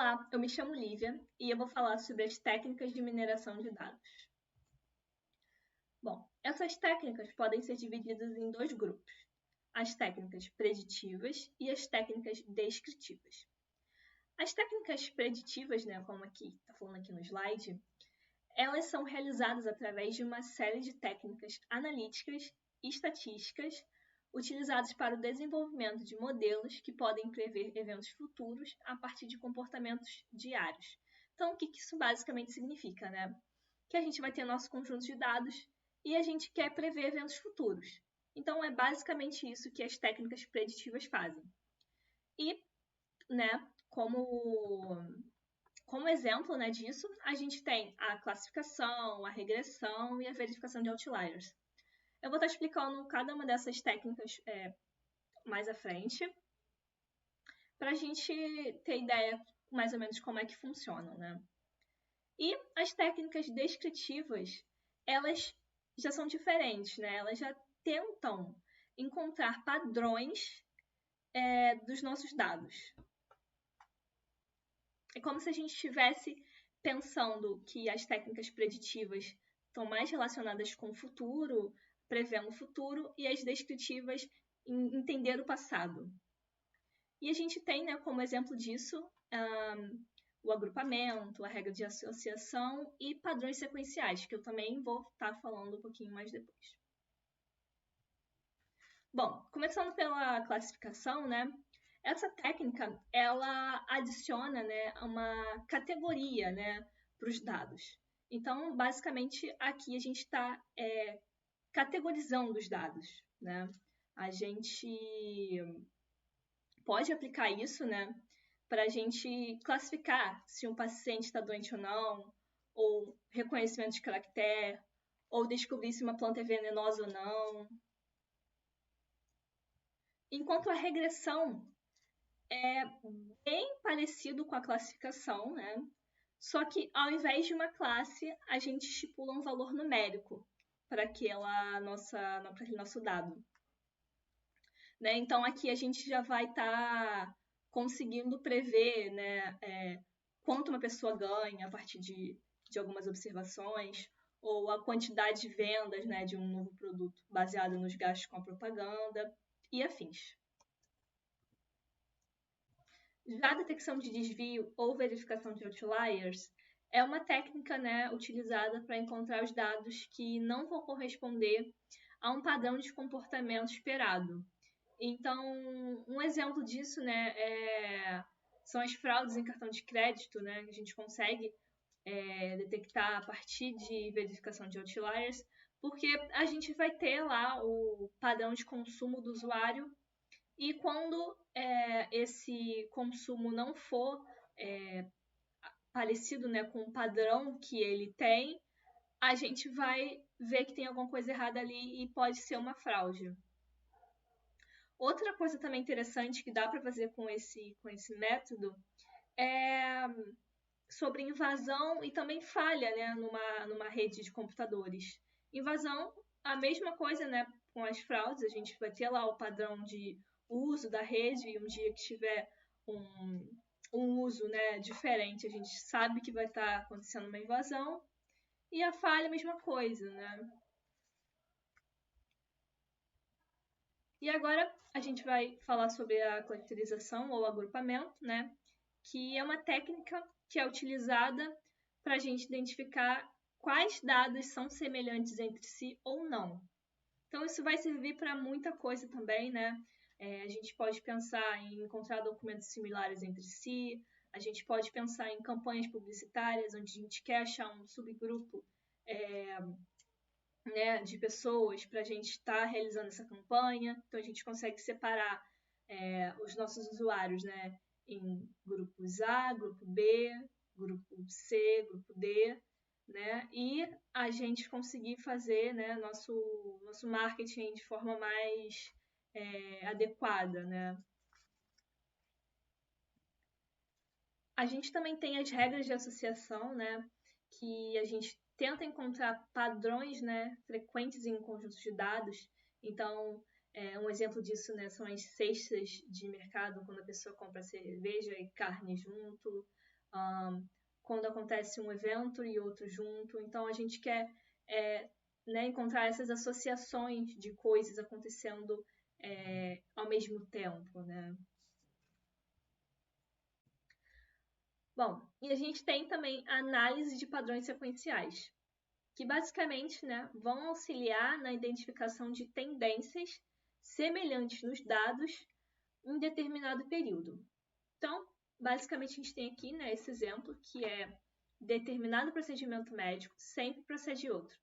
Olá, eu me chamo Lívia e eu vou falar sobre as técnicas de mineração de dados. Bom, essas técnicas podem ser divididas em dois grupos: as técnicas preditivas e as técnicas descritivas. As técnicas preditivas, como está falando aqui no slide, elas são realizadas através de uma série de técnicas analíticas e estatísticas utilizadas para o desenvolvimento de modelos que podem prever eventos futuros a partir de comportamentos diários. Então, o que isso basicamente significa, Que a gente vai ter nosso conjunto de dados e a gente quer prever eventos futuros. Então, é basicamente isso que as técnicas preditivas fazem. E, como exemplo disso, a gente tem a classificação, a regressão e a verificação de outliers. Eu vou estar explicando cada uma dessas técnicas mais à frente, para a gente ter ideia mais ou menos como é que funcionam, E as técnicas descritivas, elas já são diferentes, Elas já tentam encontrar padrões dos nossos dados. É como se a gente estivesse pensando que as técnicas preditivas estão mais relacionadas com o futuro, prevendo o futuro, e as descritivas em entender o passado. E a gente tem, como exemplo disso, o agrupamento, a regra de associação e padrões sequenciais, que eu também vou estar falando um pouquinho mais depois. Bom, começando pela classificação, essa técnica, ela adiciona, uma categoria, para os dados. Então, basicamente, aqui a gente está categorizando os dados, A gente pode aplicar isso, para a gente classificar se um paciente está doente ou não, ou reconhecimento de caractere, ou descobrir se uma planta é venenosa ou não. Enquanto a regressão é bem parecido com a classificação, Só que ao invés de uma classe, a gente estipula um valor numérico para aquele nosso dado. Então aqui a gente já vai estar conseguindo prever quanto uma pessoa ganha a partir de algumas observações, ou a quantidade de vendas de um novo produto baseado nos gastos com a propaganda e afins. Já a detecção de desvio ou verificação de outliers é uma técnica utilizada para encontrar os dados que não vão corresponder a um padrão de comportamento esperado. Então, um exemplo disso são as fraudes em cartão de crédito, que a gente consegue detectar a partir de verificação de outliers, porque a gente vai ter lá o padrão de consumo do usuário e quando esse consumo não for parecido com o padrão que ele tem, a gente vai ver que tem alguma coisa errada ali e pode ser uma fraude. Outra coisa também interessante que dá para fazer com esse método é sobre invasão e também falha numa rede de computadores. Invasão, a mesma coisa com as fraudes, a gente vai ter lá o padrão de uso da rede e um dia que tiver um uso diferente, a gente sabe que vai estar acontecendo uma invasão. E a falha, a mesma coisa, E agora a gente vai falar sobre a caracterização ou agrupamento, que é uma técnica que é utilizada para a gente identificar quais dados são semelhantes entre si ou não. Então, isso vai servir para muita coisa também, a gente pode pensar em encontrar documentos similares entre si, a gente pode pensar em campanhas publicitárias, onde a gente quer achar um subgrupo de pessoas para a gente estar realizando essa campanha. Então, a gente consegue separar os nossos usuários em grupos A, grupo B, grupo C, grupo D, e a gente conseguir fazer nosso marketing de forma mais adequada, A gente também tem as regras de associação, que a gente tenta encontrar padrões frequentes em conjuntos de dados. Então, um exemplo disso são as cestas de mercado, quando a pessoa compra cerveja e carne junto, quando acontece um evento e outro junto. Então, a gente quer encontrar essas associações de coisas acontecendo ao mesmo tempo, né? Bom, e a gente tem também a análise de padrões sequenciais, que basicamente, né, vão auxiliar na identificação de tendências semelhantes nos dados em determinado período. Então, basicamente, a gente tem aqui, né, esse exemplo, que é determinado procedimento médico sempre procede outro.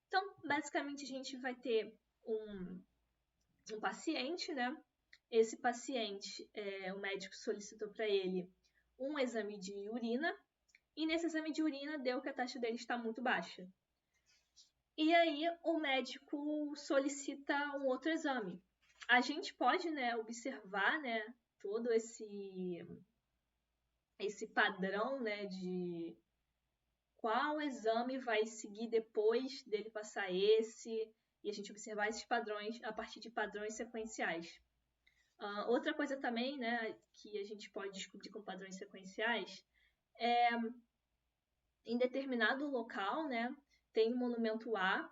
Então, basicamente, a gente vai ter um paciente, né? Esse paciente, o médico solicitou para ele um exame de urina, e nesse exame de urina deu que a taxa dele está muito baixa. E aí o médico solicita um outro exame. A gente pode, né, observar, né, todo esse padrão, né, de qual exame vai seguir depois dele passar esse, e a gente observar esses padrões a partir de padrões sequenciais. Outra coisa também, né, que a gente pode descobrir com padrões sequenciais é em determinado local, né, tem um monumento A,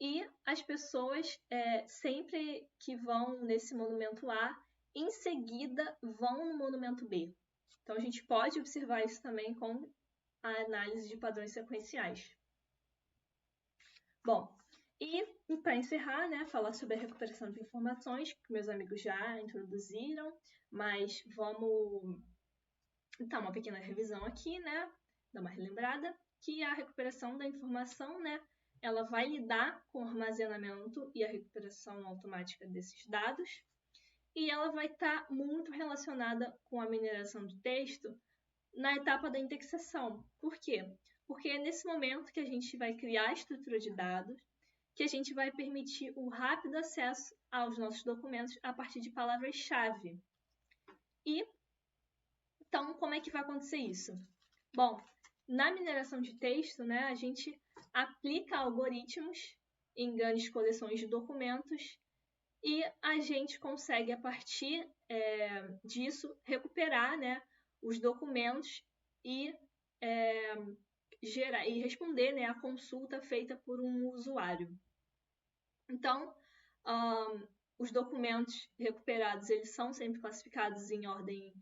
e as pessoas, sempre que vão nesse monumento A, em seguida vão no monumento B. Então, a gente pode observar isso também com a análise de padrões sequenciais. Bom, e para encerrar, né, falar sobre a recuperação de informações, que meus amigos já introduziram, mas vamos dar uma pequena revisão aqui, né, dar uma relembrada, que a recuperação da informação, né, ela vai lidar com o armazenamento e a recuperação automática desses dados, e ela vai estar muito relacionada com a mineração de texto na etapa da indexação. Por quê? Porque é nesse momento que a gente vai criar a estrutura de dados, que a gente vai permitir o rápido acesso aos nossos documentos a partir de palavras-chave. E, então, como é que vai acontecer isso? Bom, na mineração de texto, né, a gente aplica algoritmos em grandes coleções de documentos e a gente consegue, a partir disso, recuperar, né, os documentos e gerar e responder, né, a consulta feita por um usuário. Então, os documentos recuperados eles são sempre classificados em ordem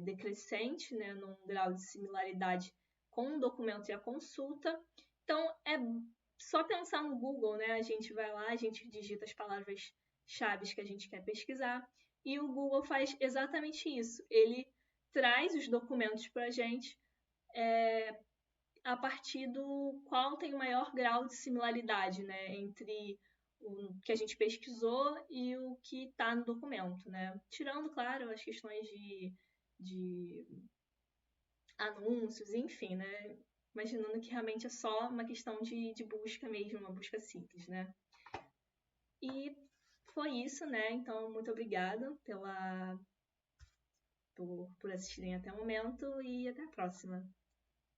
decrescente, né, num grau de similaridade com o documento e a consulta. Então, é só pensar no Google, né? A gente vai lá, a gente digita as palavras-chave que a gente quer pesquisar e o Google faz exatamente isso. Ele traz os documentos para a gente a partir do qual tem o maior grau de similaridade, né, entre o que a gente pesquisou e o que está no documento, né? Tirando, claro, as questões de anúncios, enfim, né? Imaginando que realmente é só uma questão de busca mesmo, uma busca simples, né? E foi isso, né? Então, muito obrigada por assistirem até o momento e até a próxima.